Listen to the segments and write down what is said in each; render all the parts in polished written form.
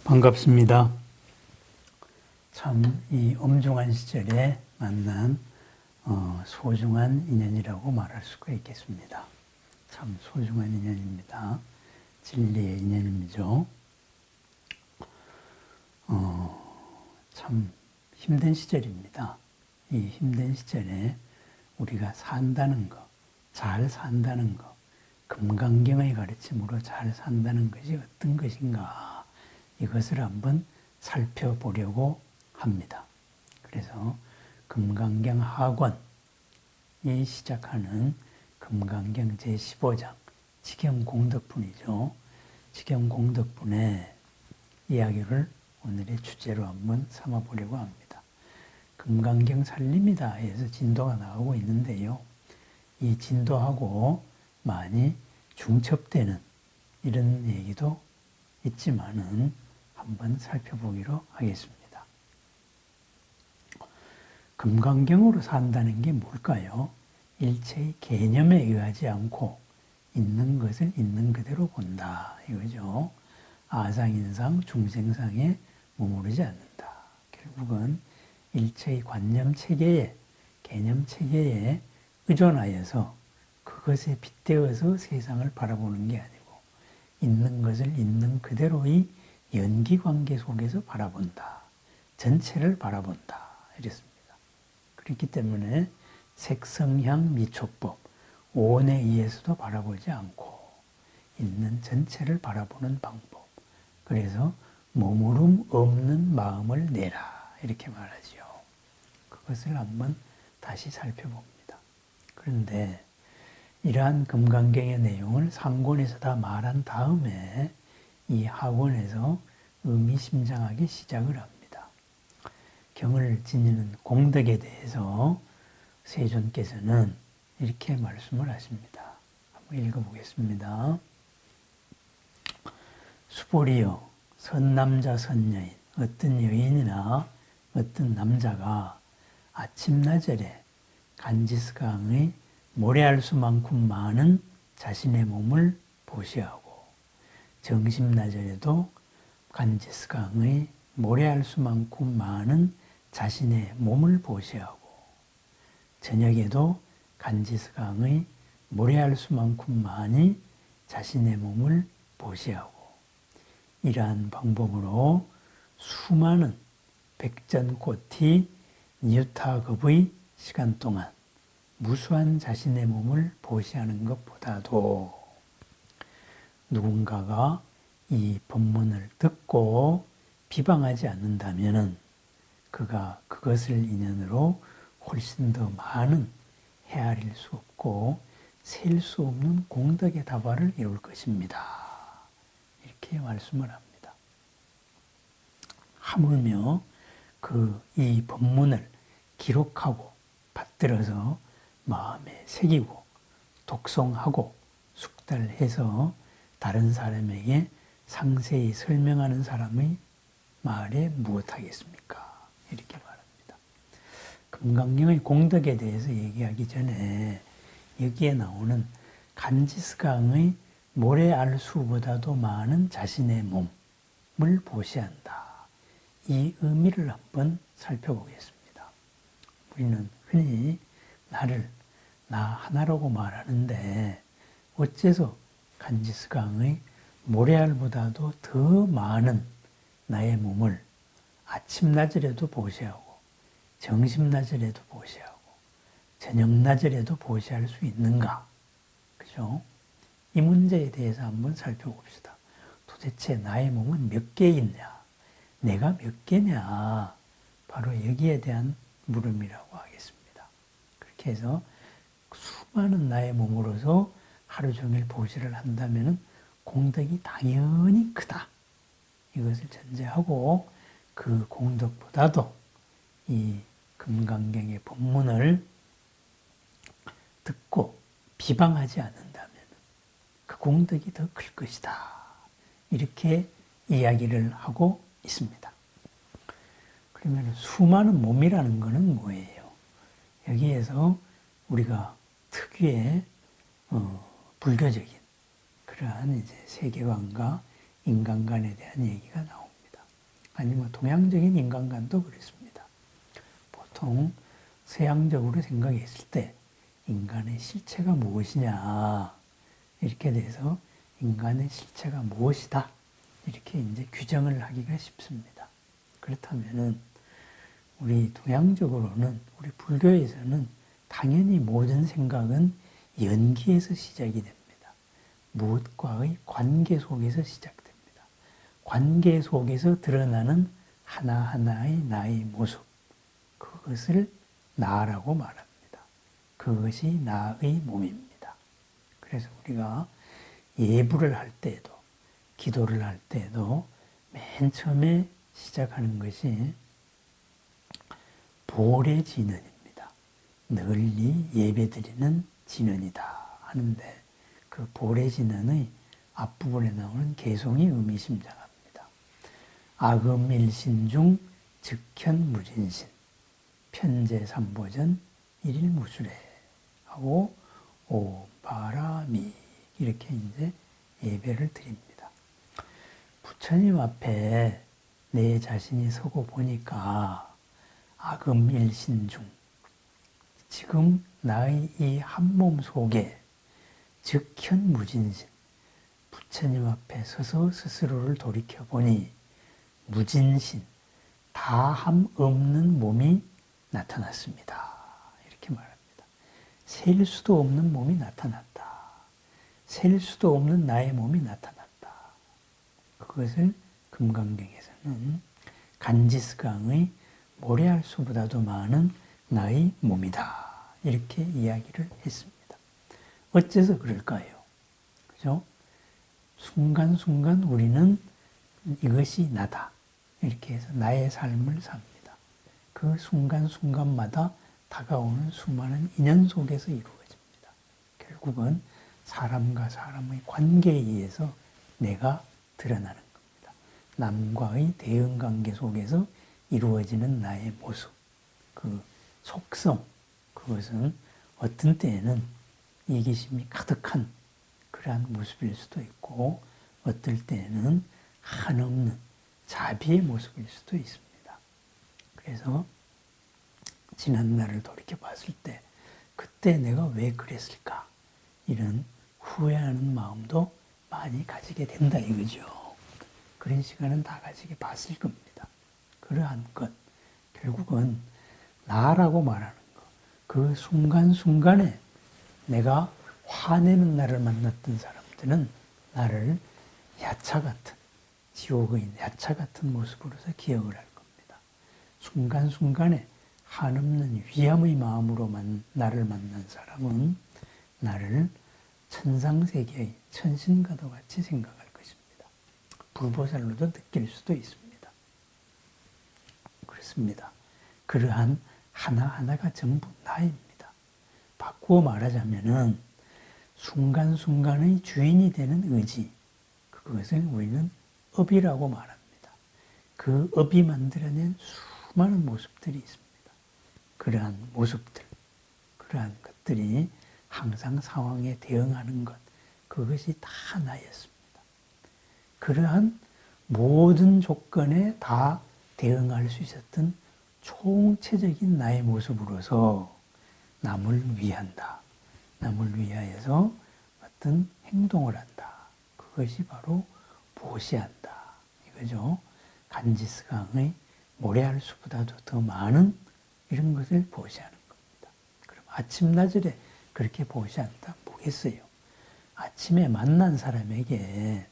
반갑습니다. 참 이 엄중한 시절에 만난 소중한 인연이라고 말할 수가 있겠습니다. 참 소중한 인연입니다. 진리의 인연이죠. 참 힘든 시절입니다. 이 힘든 시절에 우리가 산다는 것, 잘 산다는 것, 금강경의 가르침으로 잘 산다는 것이 어떤 것인가, 이것을 한번 살펴보려고 합니다. 그래서 금강경 하권이 시작하는 금강경 제15장 직영공덕분이죠. 직영공덕분의 이야기를 오늘의 주제로 한번 삼아보려고 합니다. 금강경 살림이다 해서 진도가 나오고 있는데요. 이 진도하고 많이 중첩되는 이런 얘기도 있지만은 한번 살펴보기로 하겠습니다. 금강경으로 산다는 게 뭘까요? 일체의 개념에 의하지 않고 있는 것을 있는 그대로 본다, 이거죠. 아상인상, 중생상에 머무르지 않는다. 결국은 일체의 관념 체계에, 개념 체계에 의존하여서 그것에 빗대어서 세상을 바라보는 게 아니고 있는 것을 있는 그대로의 연기관계 속에서 바라본다. 전체를 바라본다. 이랬습니다. 그렇기 때문에 색성향 미촉법, 오온에 의해서도 바라보지 않고 있는 전체를 바라보는 방법. 그래서 머무름 없는 마음을 내라, 이렇게 말하지요. 그것을 한번 다시 살펴봅니다. 그런데 이러한 금강경의 내용을 상권에서 다 말한 다음에 이 하권에서 의미심장하게 시작을 합니다. 경을 지니는 공덕에 대해서 세존께서는 이렇게 말씀을 하십니다. 한번 읽어보겠습니다. 수보리여, 선남자 선여인, 어떤 여인이나 어떤 남자가 아침나절에 간지스강의 모래알 수만큼 많은 자신의 몸을 보시하고 정심나절에도 간지스강의 모래알 수만큼 많은 자신의 몸을 보시하고 저녁에도 간지스강의 모래알 수만큼 많이 자신의 몸을 보시하고 이러한 방법으로 수많은 백전코티 뉴타급의 시간 동안 무수한 자신의 몸을 보시하는 것보다도 누군가가 이 법문을 듣고 비방하지 않는다면 그가 그것을 인연으로 훨씬 더 많은 헤아릴 수 없고 셀 수 없는 공덕의 다발을 이룰 것입니다. 이렇게 말씀을 합니다. 하물며 이 법문을 기록하고 받들어서 마음에 새기고 독송하고 숙달해서 다른 사람에게 상세히 설명하는 사람의 말에 무엇하겠습니까? 이렇게 말합니다. 금강경의 공덕에 대해서 얘기하기 전에 여기에 나오는 간지스강의 모래알 수보다도 많은 자신의 몸을 보시한다. 이 의미를 한번 살펴보겠습니다. 우리는 흔히 나를 나 하나라고 말하는데 어째서 간지스강의 모래알보다도 더 많은 나의 몸을 아침나절에도 보시하고 정심나절에도 보시하고 저녁나절에도 보시할 수 있는가? 그죠? 이 문제에 대해서 한번 살펴봅시다. 도대체 나의 몸은 몇 개 있냐? 내가 몇 개냐? 바로 여기에 대한 물음이라고 하겠습니다. 그렇게 해서 수많은 나의 몸으로서 하루 종일 보시를 한다면 공덕이 당연히 크다. 이것을 전제하고 그 공덕보다도 이 금강경의 법문을 듣고 비방하지 않는다면 그 공덕이 더 클 것이다. 이렇게 이야기를 하고 있습니다. 그러면 수많은 몸이라는 것은 뭐예요? 여기에서 우리가 특유의 불교적인 그러한 이제 세계관과 인간관에 대한 얘기가 나옵니다. 아니면 동양적인 인간관도 그렇습니다. 보통 서양적으로 생각했을 때 인간의 실체가 무엇이냐 이렇게 돼서 인간의 실체가 무엇이다 이렇게 이제 규정을 하기가 쉽습니다. 그렇다면은 우리 동양적으로는 우리 불교에서는 당연히 모든 생각은 연기에서 시작이 됩니다. 무엇과의 관계 속에서 시작됩니다. 관계 속에서 드러나는 하나하나의 나의 모습, 그것을 나라고 말합니다. 그것이 나의 몸입니다. 그래서 우리가 예불을 할 때에도, 기도를 할 때에도 맨 처음에 시작하는 것이 보례진언입니다. 널리 예배드리는 진언이다 하는데 그 보례진언의 앞부분에 나오는 개송이 의미심장합니다. 악음일신 중 즉현무진신 편제삼보전 일일무술해 하고 오바라미 이렇게 이제 예배를 드립니다. 부처님 앞에 내 자신이 서고 보니까 악음일신 중 지금 나의 이 한 몸 속에 즉현무진신 부처님 앞에 서서 스스로를 돌이켜보니 무진신 다함 없는 몸이 나타났습니다. 이렇게 말합니다. 셀 수도 없는 몸이 나타났다. 셀 수도 없는 나의 몸이 나타났다. 그것을 금강경에서는 간지스강의 모래알 수보다도 많은 나의 몸이다. 이렇게 이야기를 했습니다. 어째서 그럴까요? 그죠? 순간순간 우리는 이것이 나다. 이렇게 해서 나의 삶을 삽니다. 그 순간순간마다 다가오는 수많은 인연 속에서 이루어집니다. 결국은 사람과 사람의 관계에 의해서 내가 드러나는 겁니다. 남과의 대응관계 속에서 이루어지는 나의 모습, 그 속성, 그것은 어떤 때에는 이기심이 가득한 그러한 모습일 수도 있고 어떨 때에는 한없는 자비의 모습일 수도 있습니다. 그래서 지난 날을 돌이켜 봤을 때 그때 내가 왜 그랬을까? 이런 후회하는 마음도 많이 가지게 된다 이거죠. 그런 시간은 다 가지게 봤을 겁니다. 그러한 것, 결국은 나라고 말하는 것, 그 순간순간에 내가 화내는 나를 만났던 사람들은 나를 야차 같은, 지옥의 야차 같은 모습으로서 기억을 할 겁니다. 순간순간에 한없는 위암의 마음으로 나를 만난 사람은 나를 천상세계의 천신과도 같이 생각할 것입니다. 불보살로도 느낄 수도 있습니다. 그렇습니다. 그러한 하나하나가 전부 나입니다. 바꾸어 말하자면은 순간순간의 주인이 되는 의지, 그것을 우리는 업이라고 말합니다. 그 업이 만들어낸 수많은 모습들이 있습니다. 그러한 모습들, 그러한 것들이 항상 상황에 대응하는 것, 그것이 다 나였습니다. 그러한 모든 조건에 다 대응할 수 있었던 총체적인 나의 모습으로서 남을 위한다. 남을 위하여서 어떤 행동을 한다. 그것이 바로 보시한다. 이거죠. 간지스강의 모래알 수보다도 더 많은 이런 것을 보시하는 겁니다. 그럼 아침나절에 그렇게 보시한다. 뭐겠어요? 아침에 만난 사람에게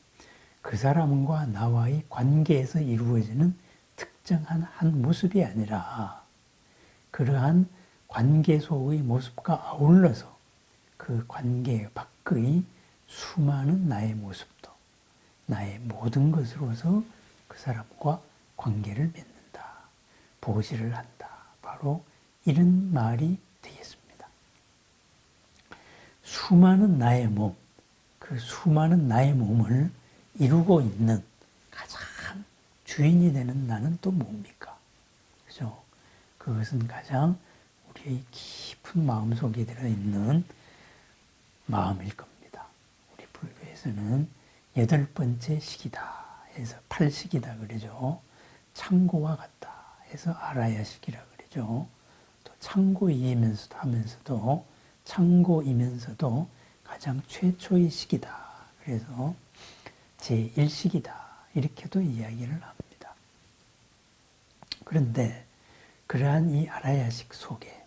그 사람과 나와의 관계에서 이루어지는 특정한 한 모습이 아니라 그러한 관계 속의 모습과 아울러서 그 관계 밖의 수많은 나의 모습도 나의 모든 것으로서 그 사람과 관계를 맺는다. 보시를 한다. 바로 이런 말이 되겠습니다. 수많은 나의 몸, 그 수많은 나의 몸을 이루고 있는 가장 주인이 되는 나는 또 뭡니까? 그죠? 그것은 가장 우리의 깊은 마음속에 들어있는 마음일 겁니다. 우리 불교에서는 8번째 식이다 해서 8식이다 그러죠. 창고와 같다 해서 아라야식이라 그러죠. 또 창고이면서도 하면서도 창고이면서도 가장 최초의 시기다. 그래서 제1시기다. 이렇게도 이야기를 합니다. 그런데 그러한 이 아라야식 속에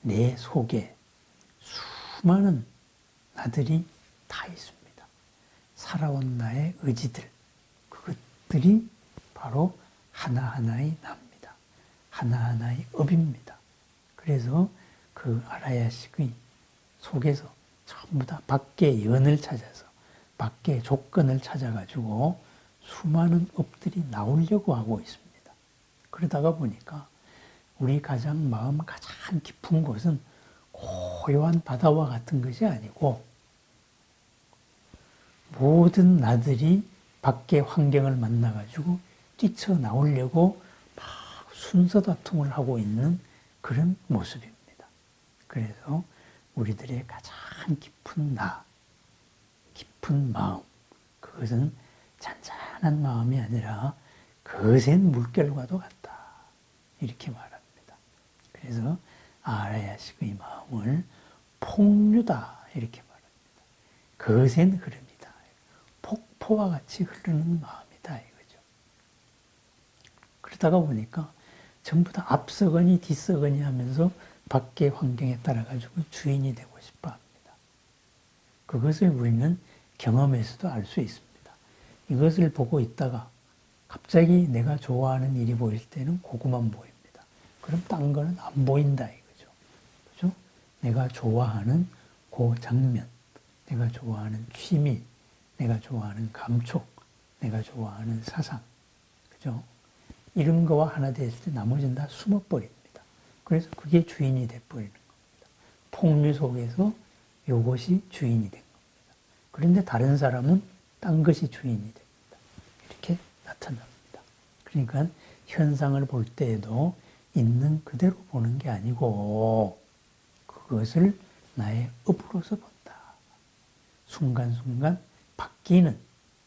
내 속에 수많은 나들이 다 있습니다. 살아온 나의 의지들, 그것들이 바로 하나하나의 나입니다. 하나하나의 업입니다. 그래서 그 아라야식의 속에서 전부 다 밖의 연을 찾아서 밖의 조건을 찾아가지고 수많은 업들이 나오려고 하고 있습니다. 그러다가 보니까 우리 가장 마음 가장 깊은 곳은 고요한 바다와 같은 것이 아니고 모든 나들이 밖의 환경을 만나가지고 뛰쳐나오려고 막 순서다툼을 하고 있는 그런 모습입니다. 그래서 우리들의 가장 깊은 나, 깊은 마음, 그것은 잔잔한 마음이 아니라 거센 물결과도 같다. 이렇게 말합니다. 그래서 아라야식의 마음을 폭류다 이렇게 말합니다. 거센 흐름이다. 폭포와 같이 흐르는 마음이다 이거죠. 그러다가 보니까 전부 다 앞서거니 뒤서거니 하면서 밖의 환경에 따라 가지고 주인이 되고 싶어 합니다. 그것을 우리는 경험에서도 알 수 있습니다. 이것을 보고 있다가 갑자기 내가 좋아하는 일이 보일 때는 그것만 보입니다. 그럼 딴 거는 안 보인다 이거죠. 그죠? 내가 좋아하는 그 장면, 내가 좋아하는 취미, 내가 좋아하는 감촉, 내가 좋아하는 사상, 그죠? 이런 거와 하나 됐을 때 나머지는 다 숨어버립니다. 그래서 그게 주인이 돼버리는 겁니다. 폭류 속에서 이것이 주인이 된 겁니다. 그런데 다른 사람은 딴 것이 주인이 됩니다. 이렇게 나타납니다. 그러니까 현상을 볼 때에도 있는 그대로 보는 게 아니고 그것을 나의 업으로서 본다. 순간순간 바뀌는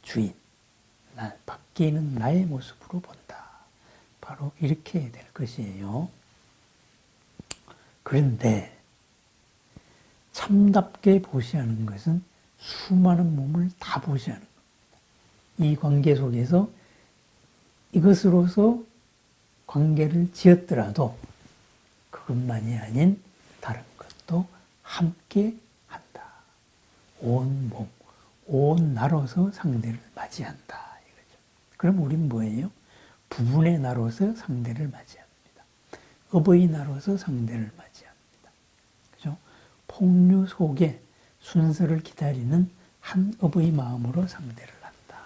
주인, 바뀌는 나의 모습으로 본다. 바로 이렇게 될 것이에요. 그런데 참답게 보시하는 것은 수많은 몸을 다 보시하는 겁니다. 이 관계 속에서 이것으로서 관계를 지었더라도 그것만이 아닌 다른 것도 함께 한다. 온 몸, 온 나로서 상대를 맞이한다. 이거죠. 그럼 우린 뭐예요? 부분의 나로서 상대를 맞이합니다. 업의 나로서 상대를 맞이합니다. 그죠? 폭류 속에 순서를 기다리는 한 업의 마음으로 상대를 한다.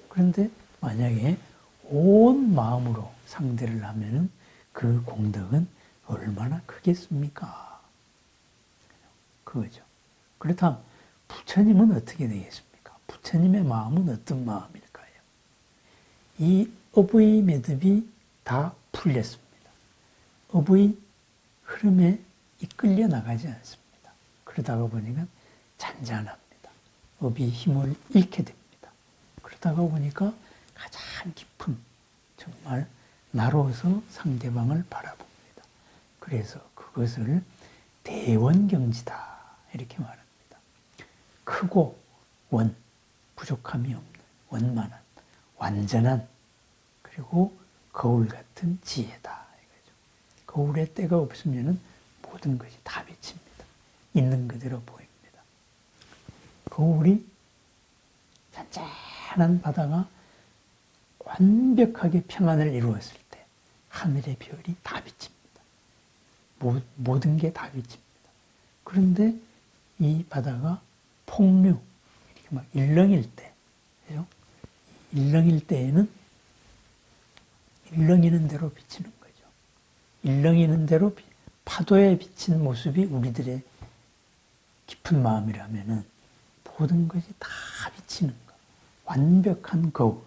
그런데 만약에 온 마음으로 상대를 하면은 그 공덕은 얼마나 크겠습니까? 그거죠. 그렇다면 부처님은 어떻게 되겠습니까? 부처님의 마음은 어떤 마음일까요? 이 업의 매듭이 다 풀렸습니다. 업의 흐름에 이끌려 나가지 않습니다. 그러다가 보니까 잔잔합니다. 업이 힘을 잃게 됩니다. 그러다가 보니까 가장 깊은 정말 나로서 상대방을 바라봅니다. 그래서 그것을 대원경지다 이렇게 말합니다. 크고 원, 부족함이 없는 원만한, 완전한 그리고 거울 같은 지혜다 이거죠. 거울에 때가 없으면 모든 것이 다 비칩니다. 있는 그대로 보입니다. 거울이 잔잔한 바다가 완벽하게 평안을 이루었을 때 하늘의 별이 다 비칩니다. 모든 게 다 비칩니다. 그런데 이 바다가 폭류, 이렇게 막 일렁일 때, 그죠? 일렁일 때에는 일렁이는 대로 비치는 거죠. 일렁이는 대로 파도에 비친 모습이 우리들의 깊은 마음이라면은 모든 것이 다 비치는 것, 완벽한 거울.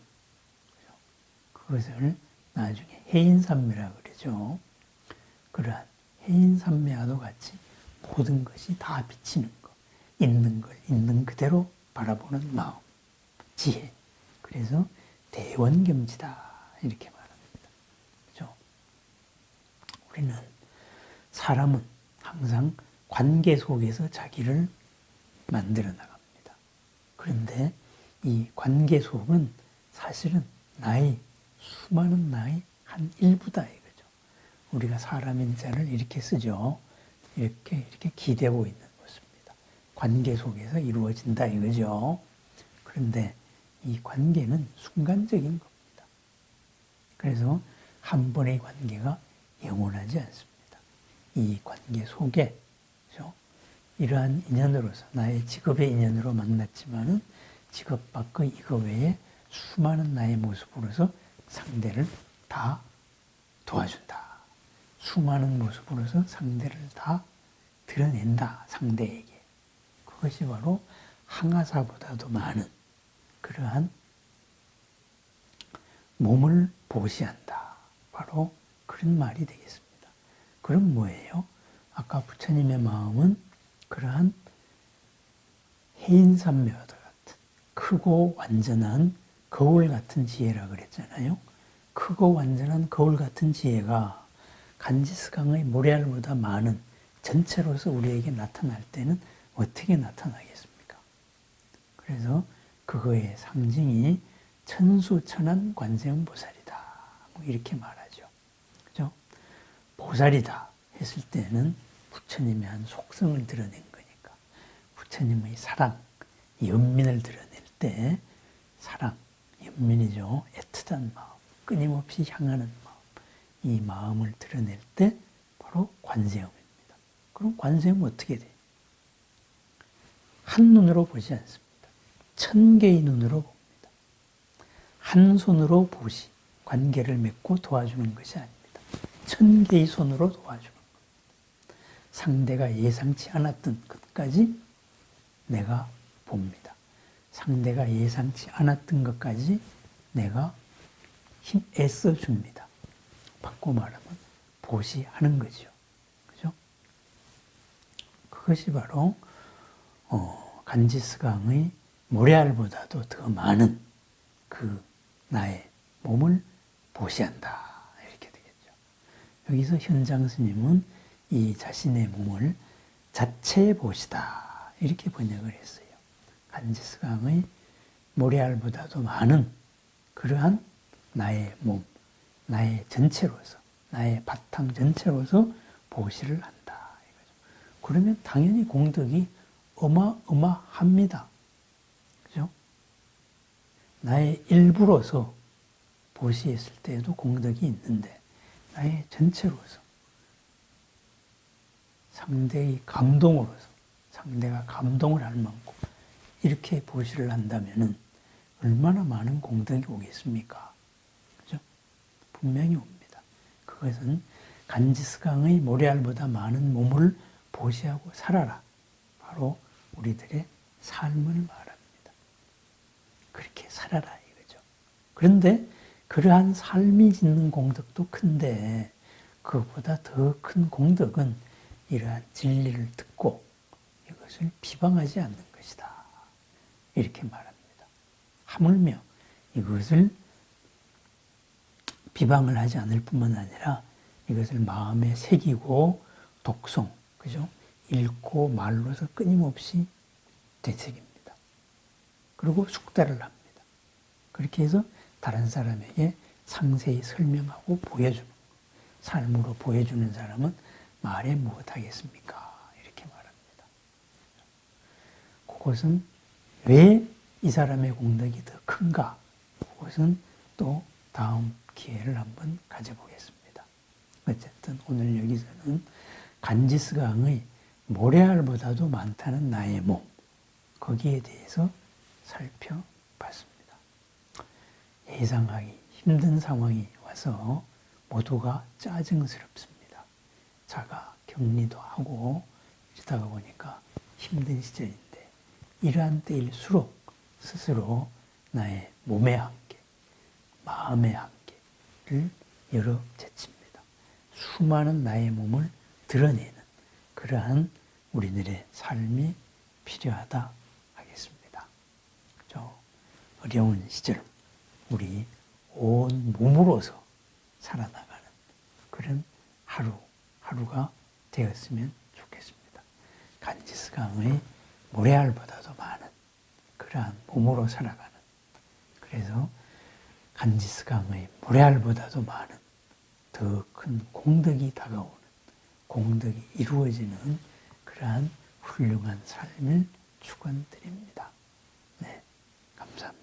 그것을 나중에 해인산매라고 그러죠. 그러한 해인산매와도 같이 모든 것이 다 비치는 것, 있는 걸 있는 그대로 바라보는 마음, 지혜. 그래서 대원경지다 이렇게 말합니다. 우리는 사람은 항상 관계 속에서 자기를 만들어 나갑니다. 그런데 이 관계 속은 사실은 나의 수많은 나의 한 일부다 이거죠. 우리가 사람인 자를 이렇게 쓰죠. 이렇게 기대고 있는 것입니다. 관계 속에서 이루어진다 이거죠. 그런데 이 관계는 순간적인 겁니다. 그래서 한 번의 관계가 영원하지 않습니다. 이 관계 속에 그렇죠? 이러한 인연으로서 나의 직업의 인연으로 만났지만은 직업 밖의 이거 외에 수많은 나의 모습으로서 상대를 다 도와준다. 수많은 모습으로서 상대를 다 드러낸다. 상대에게. 그것이 바로 항아사보다도 많은 그러한 몸을 보시한다. 바로 그런 말이 되겠습니다. 그럼 뭐예요? 아까 부처님의 마음은 그러한 해인산묘와 같은 크고 완전한 거울 같은 지혜라 그랬잖아요. 크고 완전한 거울 같은 지혜가 간지스강의 모래알보다 많은 전체로서 우리에게 나타날 때는 어떻게 나타나겠습니까? 그래서 그거의 상징이 천수천한 관세음보살이다. 뭐 이렇게 말하죠. 그죠? 보살이다 했을 때는 부처님의 한 속성을 드러낸 거니까 부처님의 사랑, 연민을 드러낼 때 사랑, 연민이죠. 애틋한 마음, 끊임없이 향하는 마음, 이 마음을 드러낼 때 바로 관세음입니다. 그럼 관세음은 어떻게 돼요? 한 눈으로 보지 않습니다. 천 개의 눈으로 봅니다. 한 손으로 보시, 관계를 맺고 도와주는 것이 아닙니다. 천 개의 손으로 도와주는 겁니다. 상대가 예상치 않았던 것까지 내가 봅니다. 상대가 예상치 않았던 것까지 내가 애써 줍니다. 바꿔 말하면 보시하는 거죠. 그죠? 그것이 바로 간지스강의 모래알보다도 더 많은 그 나의 몸을 보시한다. 이렇게 되겠죠. 여기서 현장 스님은 이 자신의 몸을 자체 보시다. 이렇게 번역을 했어요. 간지스강의 모래알보다도 많은 그러한 나의 몸, 나의 전체로서, 나의 바탕 전체로서 보시를 한다. 이거죠. 그러면 당연히 공덕이 어마어마합니다. 그죠? 나의 일부로서 보시했을 때에도 공덕이 있는데, 나의 전체로서, 상대의 감동으로서, 상대가 감동을 할 만큼 이렇게 보시를 한다면은 얼마나 많은 공덕이 오겠습니까? 그죠? 분명히 옵니다. 그것은 간지스강의 모래알보다 많은 몸을 보시하고 살아라. 바로 우리들의 삶을 말합니다. 그렇게 살아라 이거죠. 그런데 그러한 삶이 짓는 공덕도 큰데 그것보다 더 큰 공덕은 이러한 진리를 듣고 이것을 비방하지 않는 것이다. 이렇게 말합니다. 하물며 이것을 비방을 하지 않을 뿐만 아니라 이것을 마음에 새기고 독송, 그죠? 읽고 말로서 끊임없이 되새깁니다. 그리고 숙달을 합니다. 그렇게 해서 다른 사람에게 상세히 설명하고 보여주는 것. 삶으로 보여주는 사람은 말에 무엇하겠습니까? 이렇게 말합니다. 그것은 왜 이 사람의 공덕이 더 큰가? 그것은 또 다음 기회를 한번 가져보겠습니다. 어쨌든 오늘 여기서는 간지스강의 모래알보다도 많다는 나의 몸, 거기에 대해서 살펴봤습니다. 예상하기 힘든 상황이 와서 모두가 짜증스럽습니다. 자가 격리도 하고 이러다가 보니까 힘든 시절인데 이러한 때일수록 스스로 나의 몸의 한계, 마음의 한계를 열어 제칩니다. 수많은 나의 몸을 드러내는 그러한 우리들의 삶이 필요하다 하겠습니다. 저 어려운 시절 우리 온 몸으로서 살아나가는 그런 하루 하루가 되었으면 좋겠습니다. 간지스강의 모래알보다도 많은 그러한 몸으로 살아가는, 그래서 간지스강의 모래알보다도 많은 더 큰 공덕이 다가오는, 공덕이 이루어지는 그러한 훌륭한 삶을 축원드립니다. 네, 감사합니다.